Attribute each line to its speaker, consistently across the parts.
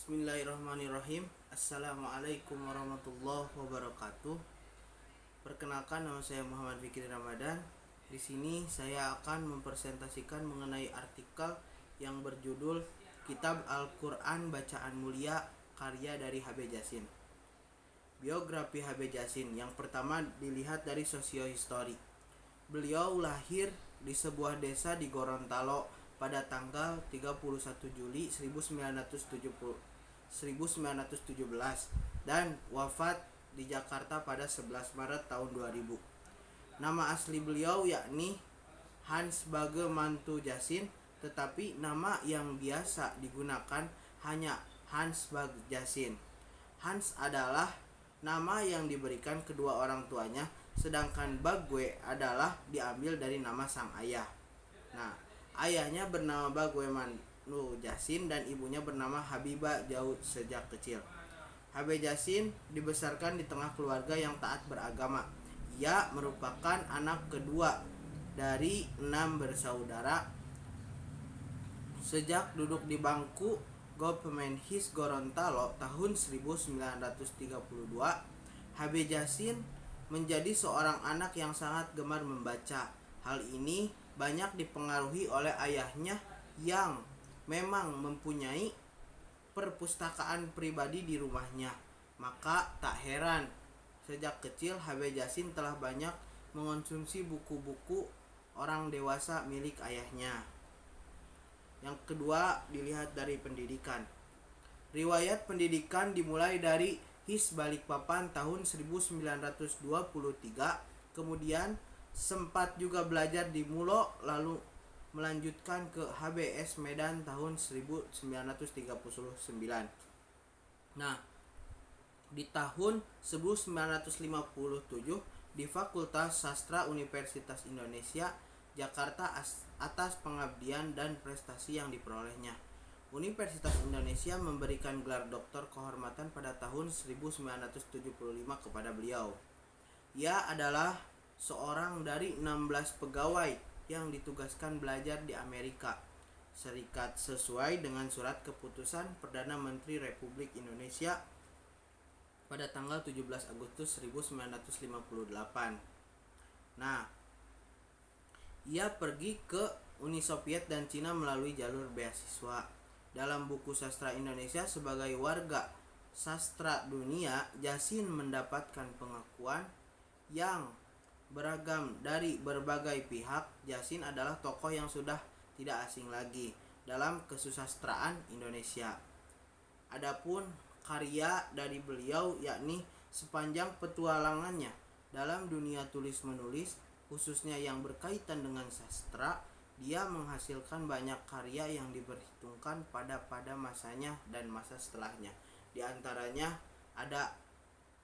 Speaker 1: Bismillahirrahmanirrahim. Assalamualaikum warahmatullahi wabarakatuh. Perkenalkan, nama saya Muhammad Fikri Ramadan. Di sini saya akan mempresentasikan mengenai artikel yang berjudul Kitab Al-Quran Bacaan Mulia karya dari H.B. Jasin. Biografi H.B. Jasin. Yang pertama dilihat dari sosiohistori. Beliau lahir di sebuah desa di Gorontalo pada tanggal 31 Juli 1917 dan wafat di Jakarta pada 11 Maret tahun 2000. Nama asli beliau yakni Hans Bage Mantu Jasin, tetapi nama yang biasa digunakan hanya Hans Bage Jasin. Hans adalah nama yang diberikan kedua orang tuanya, sedangkan Bagwe adalah diambil dari nama sang ayah. Nah, ayahnya bernama Bagwe Mantu Jasin dan ibunya bernama Habibah Jaud sejak kecil. H.B. Jasin dibesarkan di tengah keluarga yang taat beragama. Ia merupakan anak kedua dari 6 bersaudara. Sejak duduk di bangku Gopmenhis Gorontalo tahun 1932, H.B. Jasin menjadi seorang anak yang sangat gemar membaca. Hal ini banyak dipengaruhi oleh ayahnya yang memang mempunyai perpustakaan pribadi di rumahnya. Maka tak heran sejak kecil H.B. Jasin telah banyak mengonsumsi buku-buku orang dewasa milik ayahnya. Yang kedua dilihat dari pendidikan. Riwayat pendidikan dimulai dari HIS Balikpapan tahun 1923, kemudian sempat juga belajar di Mulo, lalu melanjutkan ke HBS Medan tahun 1939. Nah, di tahun 1957 di Fakultas Sastra Universitas Indonesia Jakarta atas pengabdian dan prestasi yang diperolehnya. Universitas Indonesia memberikan gelar doktor kehormatan pada tahun 1975 kepada beliau. Ia adalah seorang dari 16 pegawai yang ditugaskan belajar di Amerika Serikat sesuai dengan surat keputusan Perdana Menteri Republik Indonesia pada tanggal 17 Agustus 1958. Nah, ia pergi ke Uni Soviet dan Cina melalui jalur beasiswa. Dalam buku Sastra Indonesia sebagai warga sastra dunia, Jasin mendapatkan pengakuan yang beragam dari berbagai pihak. Jasin adalah tokoh yang sudah tidak asing lagi dalam kesusastraan Indonesia. Adapun karya dari beliau yakni sepanjang petualangannya dalam dunia tulis-menulis, khususnya yang berkaitan dengan sastra, dia menghasilkan banyak karya yang diperhitungkan pada masanya dan masa setelahnya. Di antaranya ada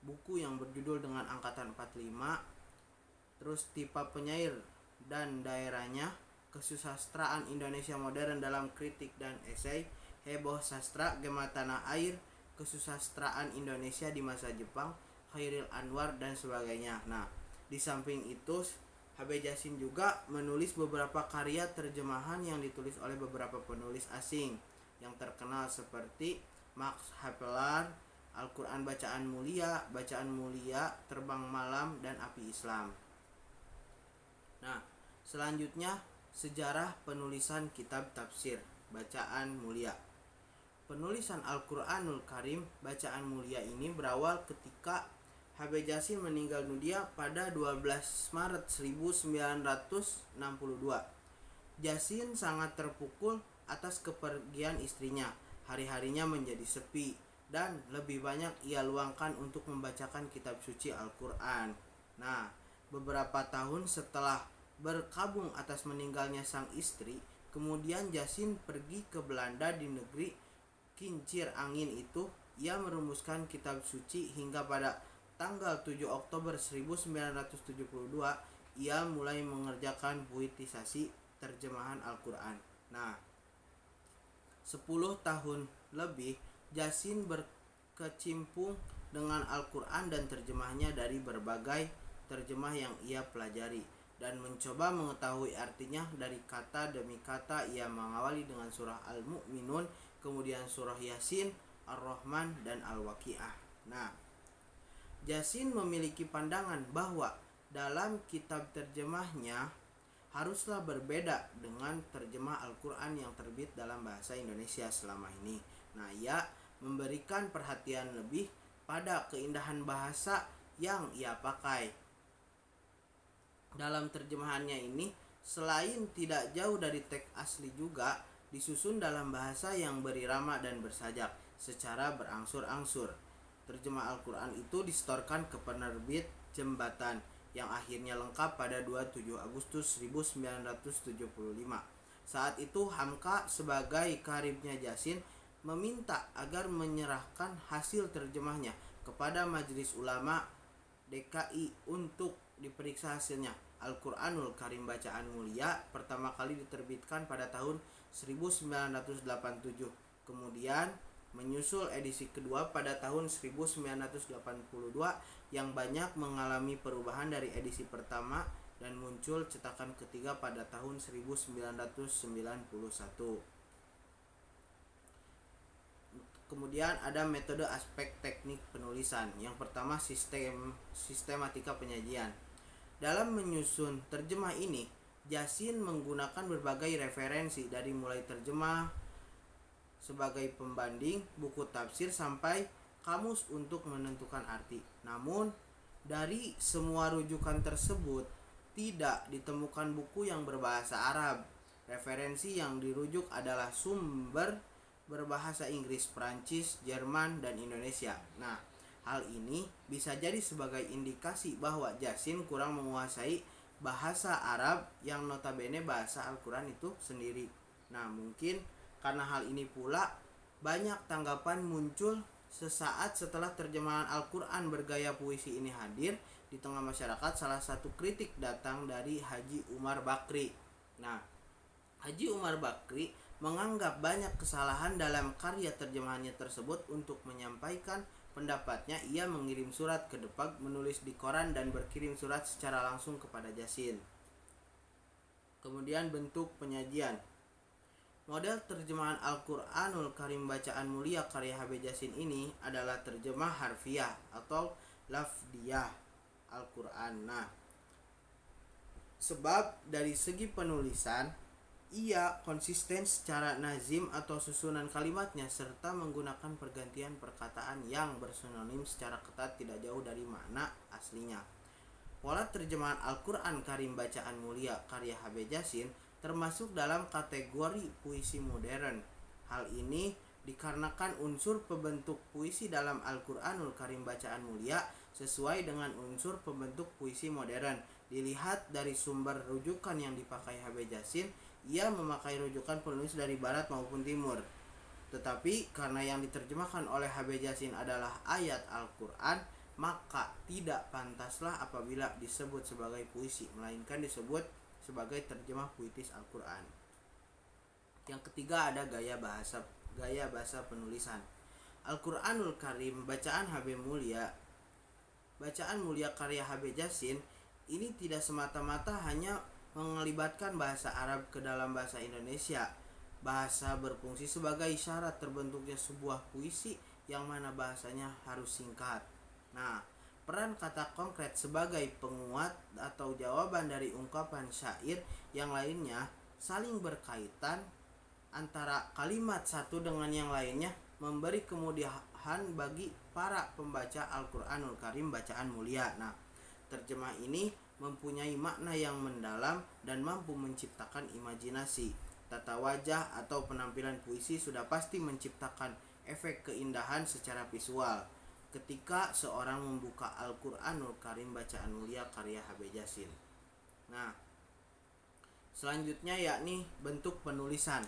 Speaker 1: buku yang berjudul dengan angkatan 45, terus Tipe Penyair dan Daerahnya, Kesusastraan Indonesia Modern dalam Kritik dan Esai, Heboh Sastra, Gema Tanah Air, Kesusastraan Indonesia di Masa Jepang, Khairil Anwar dan sebagainya. Nah, di samping itu H.B. Jasin juga menulis beberapa karya terjemahan yang ditulis oleh beberapa penulis asing yang terkenal seperti Max Havelaar, Al-Quran Bacaan Mulia, Terbang Malam, dan Api Islam. Nah, selanjutnya sejarah penulisan kitab tafsir Bacaan Mulia. Penulisan Al-Quranul Karim Bacaan Mulia ini berawal ketika H.B. Jasin meninggal dunia pada 12 Maret 1962. Jasin sangat terpukul atas kepergian istrinya. Hari-harinya menjadi sepi dan lebih banyak ia luangkan untuk membacakan kitab suci Al-Quran. Nah, beberapa tahun setelah berkabung atas meninggalnya sang istri, kemudian Jasin pergi ke Belanda. Di negeri kincir angin itu ia merumuskan kitab suci hingga pada tanggal 7 Oktober 1972 ia mulai mengerjakan puitisasi terjemahan Al-Quran. Nah, 10 tahun lebih Jasin berkecimpung dengan Al-Quran dan terjemahnya dari berbagai terjemah yang ia pelajari dan mencoba mengetahui artinya dari kata demi kata. Ia mengawali dengan surah Al-Mu'minun, kemudian surah Yasin, Ar-Rahman, dan Al-Waqiah. Nah, Yasin memiliki pandangan bahwa dalam kitab terjemahnya haruslah berbeda dengan terjemah Al-Quran yang terbit dalam bahasa Indonesia selama ini. Nah, ia memberikan perhatian lebih pada keindahan bahasa yang ia pakai. Dalam terjemahannya ini, selain tidak jauh dari teks asli juga disusun dalam bahasa yang berirama dan bersajak secara berangsur-angsur. Terjemah Al-Quran itu disetorkan ke penerbit Jembatan yang akhirnya lengkap pada 27 Agustus 1975. Saat itu Hamka sebagai karibnya Yasin meminta agar menyerahkan hasil terjemahnya kepada Majelis Ulama DKI untuk diperiksa hasilnya. Al-Quranul Karim Bacaan Mulia pertama kali diterbitkan pada tahun 1987. Kemudian menyusul edisi kedua pada tahun 1982 yang banyak mengalami perubahan dari edisi pertama dan muncul cetakan ketiga pada tahun 1991. Kemudian ada metode aspek teknik penulisan. Yang pertama sistematika penyajian. Dalam menyusun terjemah ini, Yasin menggunakan berbagai referensi dari mulai terjemah sebagai pembanding, buku tafsir, sampai kamus untuk menentukan arti. Namun, dari semua rujukan tersebut tidak ditemukan buku yang berbahasa Arab. Referensi yang dirujuk adalah sumber berbahasa Inggris, Prancis, Jerman, dan Indonesia. Nah, hal ini bisa jadi sebagai indikasi bahwa Yasin kurang menguasai bahasa Arab yang notabene bahasa Al-Quran itu sendiri. Nah, mungkin karena hal ini pula banyak tanggapan muncul sesaat setelah terjemahan Al-Quran bergaya puisi ini hadir di tengah masyarakat. Salah satu kritik datang dari Haji Umar Bakri. Nah, Haji Umar Bakri menganggap banyak kesalahan dalam karya terjemahannya tersebut. Untuk menyampaikan pendapatnya, ia mengirim surat ke Depag, menulis di koran, dan berkirim surat secara langsung kepada Yasin. Kemudian bentuk penyajian. Model terjemahan Al-Quranul Karim Bacaan Mulia karya HB Yasin ini adalah terjemah harfiah atau lafdiyah Al-Quran. Nah, sebab dari segi penulisan ia konsisten secara nazim atau susunan kalimatnya serta menggunakan pergantian perkataan yang bersinonim secara ketat tidak jauh dari makna aslinya. Pola terjemahan Al-Quran Karim Bacaan Mulia karya HB Yasin termasuk dalam kategori puisi modern. Hal ini dikarenakan unsur pembentuk puisi dalam Al-Quranul Karim Bacaan Mulia sesuai dengan unsur pembentuk puisi modern. Dilihat dari sumber rujukan yang dipakai HB Yasin, ia memakai rujukan penulis dari barat maupun timur. Tetapi karena yang diterjemahkan oleh HB Yasin adalah ayat Al-Quran, maka tidak pantaslah apabila disebut sebagai puisi, melainkan disebut sebagai terjemah puitis Al-Quran. Yang ketiga ada gaya bahasa penulisan. Al-Quranul Karim Bacaan Mulia karya HB Yasin ini tidak semata-mata hanya melibatkan bahasa Arab ke dalam bahasa Indonesia. Bahasa berfungsi sebagai syarat terbentuknya sebuah puisi yang mana bahasanya harus singkat. Nah, peran kata konkret sebagai penguat atau jawaban dari ungkapan syair yang lainnya saling berkaitan antara kalimat satu dengan yang lainnya memberi kemudahan bagi para pembaca Al-Quranul Karim Bacaan Mulia. Nah, terjemah ini mempunyai makna yang mendalam dan mampu menciptakan imajinasi. Tata wajah atau penampilan puisi sudah pasti menciptakan efek keindahan secara visual ketika seorang membuka Al-Quranul Karim Bacaan Mulia karya HB Yasin. Nah, selanjutnya yakni bentuk penulisan.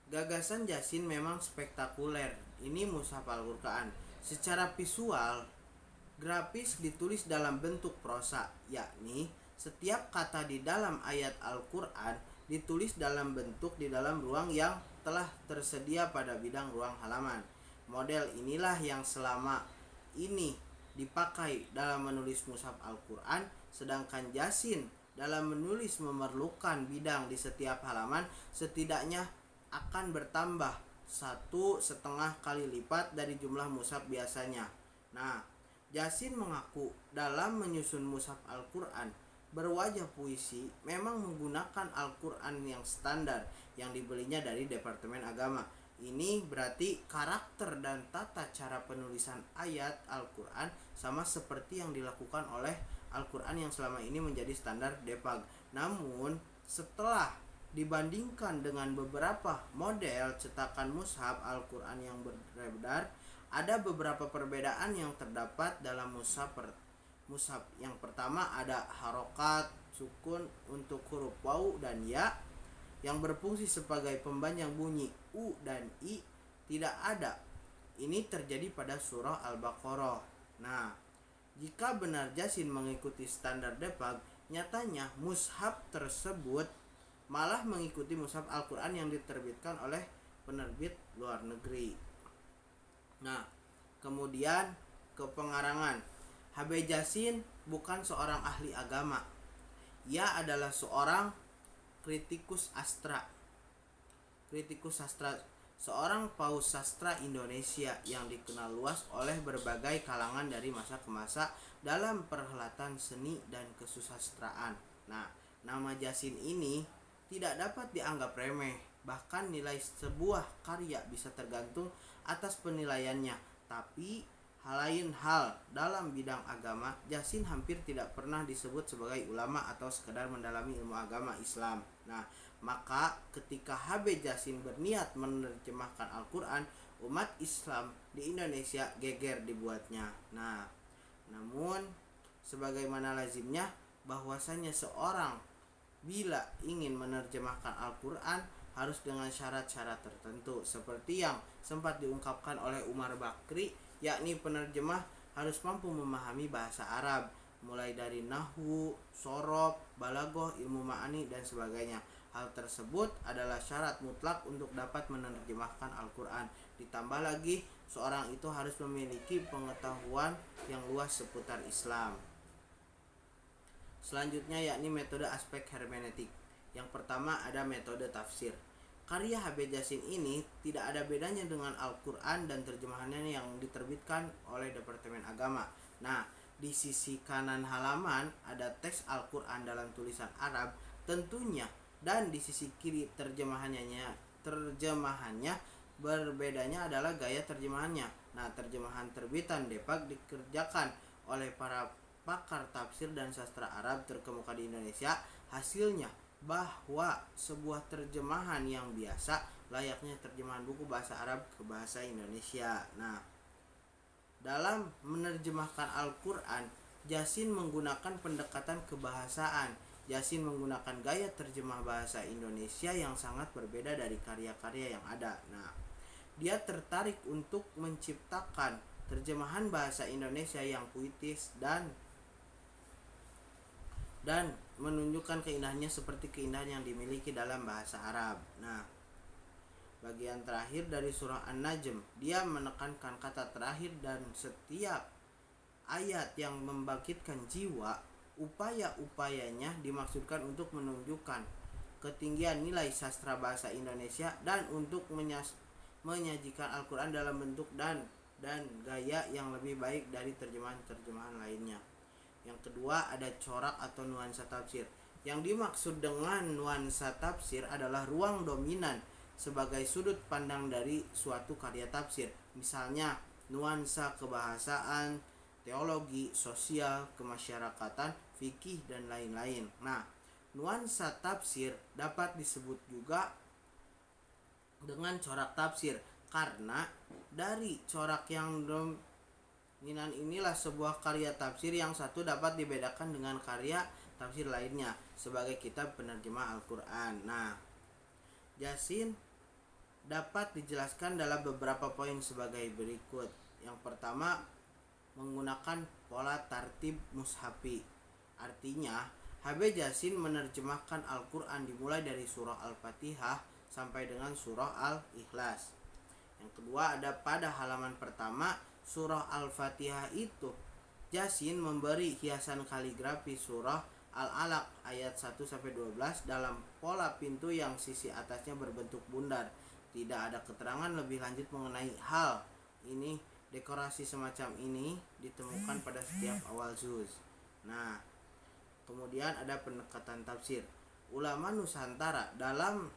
Speaker 1: Gagasan Yasin memang spektakuler. Ini mushaf Al-Quran. Secara visual, grafis ditulis dalam bentuk prosa, yakni setiap kata di dalam ayat Al-Quran ditulis dalam bentuk di dalam ruang yang telah tersedia pada bidang ruang halaman. Model inilah yang selama ini dipakai dalam menulis mushaf Al-Quran, sedangkan Yasin dalam menulis memerlukan bidang di setiap halaman setidaknya akan bertambah 1,5 kali lipat dari jumlah mushaf biasanya. Nah, Yasin mengaku dalam menyusun mushaf Al-Quran berwajah puisi memang menggunakan Al-Quran yang standar yang dibelinya dari Departemen Agama. Ini berarti karakter dan tata cara penulisan ayat Al-Quran sama seperti yang dilakukan oleh Al-Quran yang selama ini menjadi standar Depag. Namun setelah dibandingkan dengan beberapa model cetakan mushaf Al-Quran yang beredar, ada beberapa perbedaan yang terdapat dalam mushaf. Yang pertama ada harokat sukun untuk huruf waw dan ya yang berfungsi sebagai pempanjang bunyi u dan i tidak ada. Ini terjadi pada surah Al-Baqarah. Nah, jika benar Yasin mengikuti standar Depag, nyatanya mushaf tersebut malah mengikuti mushaf Al-Quran yang diterbitkan oleh penerbit luar negeri. Nah, kemudian ke pengarangan. Habib Yasin bukan seorang ahli agama. Ia adalah seorang kritikus sastra, seorang paus sastra Indonesia yang dikenal luas oleh berbagai kalangan dari masa ke masa dalam perhelatan seni dan kesusastraan. Nah, nama Yasin ini tidak dapat dianggap remeh, bahkan nilai sebuah karya bisa tergantung atas penilaiannya. Tapi lain hal dalam bidang agama, Yasin hampir tidak pernah disebut sebagai ulama atau sekedar mendalami ilmu agama Islam. Nah, maka ketika Habib Yasin berniat menerjemahkan Al-Quran, umat Islam di Indonesia geger dibuatnya. Nah, namun sebagaimana lazimnya bahwasanya seorang bila ingin menerjemahkan Al-Quran harus dengan syarat-syarat tertentu seperti yang sempat diungkapkan oleh Umar Bakri, yakni penerjemah harus mampu memahami bahasa Arab mulai dari nahwu, sorof, balaghah, ilmu ma'ani dan sebagainya. Hal tersebut adalah syarat mutlak untuk dapat menerjemahkan Al-Quran. Ditambah lagi seorang itu harus memiliki pengetahuan yang luas seputar Islam. Selanjutnya yakni metode aspek hermeneutik. Yang pertama ada metode tafsir. Karya Habib Yasin ini tidak ada bedanya dengan Al-Quran dan terjemahannya yang diterbitkan oleh Departemen Agama. Nah, di sisi kanan halaman ada teks Al-Quran dalam tulisan Arab tentunya, dan di sisi kiri terjemahannya berbedanya adalah gaya terjemahannya. Nah, terjemahan terbitan Depag dikerjakan oleh para pakar tafsir dan sastra Arab terkemuka di Indonesia. Hasilnya bahwa sebuah terjemahan yang biasa layaknya terjemahan buku bahasa Arab ke bahasa Indonesia. Nah, dalam menerjemahkan Al-Quran, Yasin menggunakan pendekatan kebahasaan. Yasin menggunakan gaya terjemah bahasa Indonesia yang sangat berbeda dari karya-karya yang ada. Nah, dia tertarik untuk menciptakan terjemahan bahasa Indonesia yang puitis dan menunjukkan keindahannya seperti keindahan yang dimiliki dalam bahasa Arab. Nah, bagian terakhir dari surah An-Najm, dia menekankan kata terakhir dan setiap ayat yang membangkitkan jiwa. Upaya-upayanya dimaksudkan untuk menunjukkan ketinggian nilai sastra bahasa Indonesia dan untuk menyajikan Al-Quran dalam bentuk dan gaya yang lebih baik dari terjemahan-terjemahan lainnya. Yang kedua ada corak atau nuansa tafsir. Yang dimaksud dengan nuansa tafsir adalah ruang dominan sebagai sudut pandang dari suatu karya tafsir. Misalnya nuansa kebahasaan, teologi, sosial, kemasyarakatan, fikih dan lain-lain. Nah, nuansa tafsir dapat disebut juga dengan corak tafsir karena dari corak yang dominan inilah sebuah karya tafsir yang satu dapat dibedakan dengan karya tafsir lainnya sebagai kitab penerjemah Al-Quran. Nah, Yasin dapat dijelaskan dalam beberapa poin sebagai berikut. Yang pertama, menggunakan pola tartib mushafi. Artinya, Habib Yasin menerjemahkan Al-Quran dimulai dari surah Al-Fatihah sampai dengan surah Al-Ikhlas. Yang kedua ada pada halaman pertama surah Al-Fatihah itu Yasin memberi hiasan kaligrafi surah Al-Alaq ayat 1-12 dalam pola pintu yang sisi atasnya berbentuk bundar. Tidak ada keterangan lebih lanjut mengenai hal ini. Dekorasi semacam ini ditemukan pada setiap awal juz. Nah, kemudian ada pendekatan tafsir. Ulama Nusantara dalam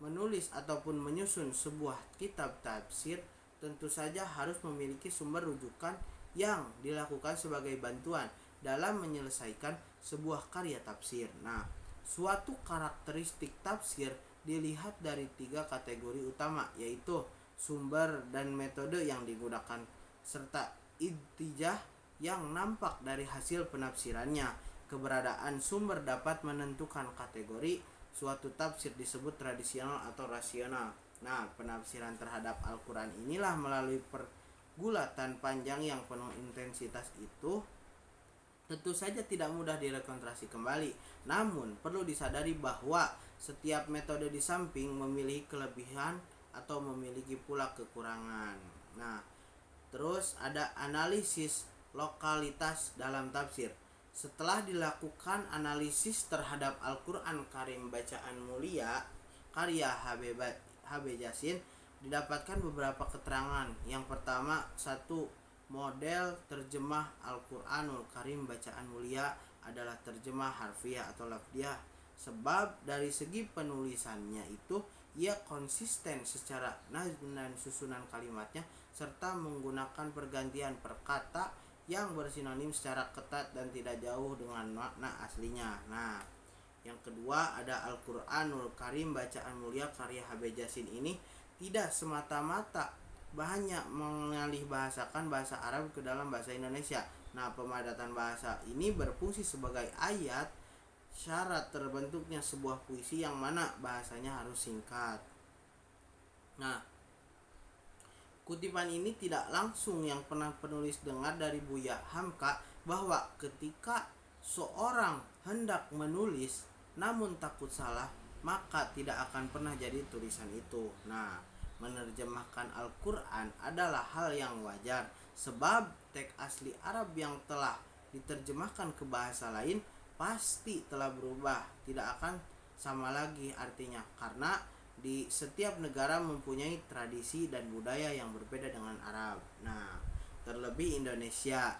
Speaker 1: menulis ataupun menyusun sebuah kitab tafsir tentu saja harus memiliki sumber rujukan yang dilakukan sebagai bantuan dalam menyelesaikan sebuah karya tafsir. Nah, suatu karakteristik tafsir dilihat dari 3 kategori utama, yaitu sumber dan metode yang digunakan serta intijah yang nampak dari hasil penafsirannya. Keberadaan sumber dapat menentukan kategori suatu tafsir disebut tradisional atau rasional. Nah, penafsiran terhadap Al-Quran inilah melalui pergulatan panjang yang penuh intensitas itu tentu saja tidak mudah direkonstruksi kembali. Namun, perlu disadari bahwa setiap metode di samping memiliki kelebihan atau memiliki pula kekurangan. Nah, terus ada analisis lokalitas dalam tafsir. Setelah dilakukan analisis terhadap Al-Quran Karim Bacaan Mulia karya HB Jasin, didapatkan beberapa keterangan. Yang pertama, 1. Model terjemah Al-Quranul Karim Bacaan Mulia adalah terjemah harfiah atau lafdiyah, sebab dari segi penulisannya itu ia konsisten secara nazm dan susunan kalimatnya serta menggunakan pergantian perkata yang bersinonim secara ketat dan tidak jauh dengan makna aslinya. Nah, yang kedua ada Al-Quranul Karim Bacaan Mulia karya HB Jasin ini tidak semata-mata banyak mengalih bahasakan bahasa Arab ke dalam bahasa Indonesia. Nah, pemadatan bahasa ini berfungsi sebagai ayat syarat terbentuknya sebuah puisi yang mana bahasanya harus singkat. Nah, kutipan ini tidak langsung yang pernah penulis dengar dari Buya Hamka bahwa ketika seorang hendak menulis namun takut salah, maka tidak akan pernah jadi tulisan itu. Nah, menerjemahkan Al-Quran adalah hal yang wajar, sebab teks asli Arab yang telah diterjemahkan ke bahasa lain pasti telah berubah, tidak akan sama lagi artinya, karena di setiap negara mempunyai tradisi dan budaya yang berbeda dengan Arab. Nah, terlebih Indonesia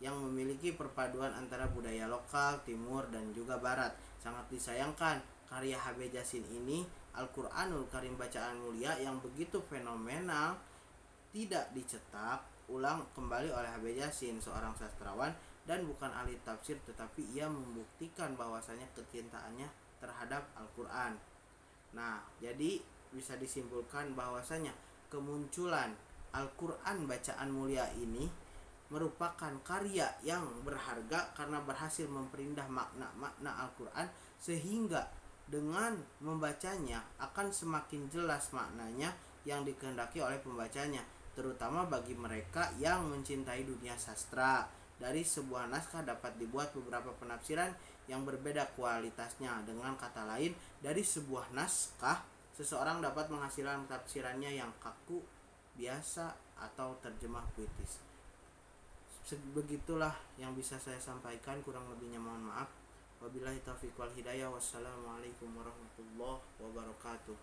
Speaker 1: yang memiliki perpaduan antara budaya lokal, timur, dan juga barat. Sangat disayangkan karya HB Jasin ini, Al-Quranul Karim Bacaan Mulia, yang begitu fenomenal tidak dicetak ulang kembali oleh HB Jasin, seorang sastrawan dan bukan ahli tafsir, tetapi ia membuktikan bahwasanya kecintaannya terhadap Al-Quran. Nah, jadi bisa disimpulkan bahwasanya kemunculan Al-Quran Bacaan Mulia ini merupakan karya yang berharga karena berhasil memperindah makna-makna Al-Quran, sehingga dengan membacanya akan semakin jelas maknanya yang dikehendaki oleh pembacanya, terutama bagi mereka yang mencintai dunia sastra. Dari sebuah naskah dapat dibuat beberapa penafsiran yang berbeda kualitasnya. Dengan kata lain, dari sebuah naskah seseorang dapat menghasilkan tafsirannya yang kaku, biasa, atau terjemah puitis. Begitulah yang bisa saya sampaikan, kurang lebihnya mohon maaf. Wabillahi taufiq wal hidayah. Wassalamualaikum warahmatullahi wabarakatuh.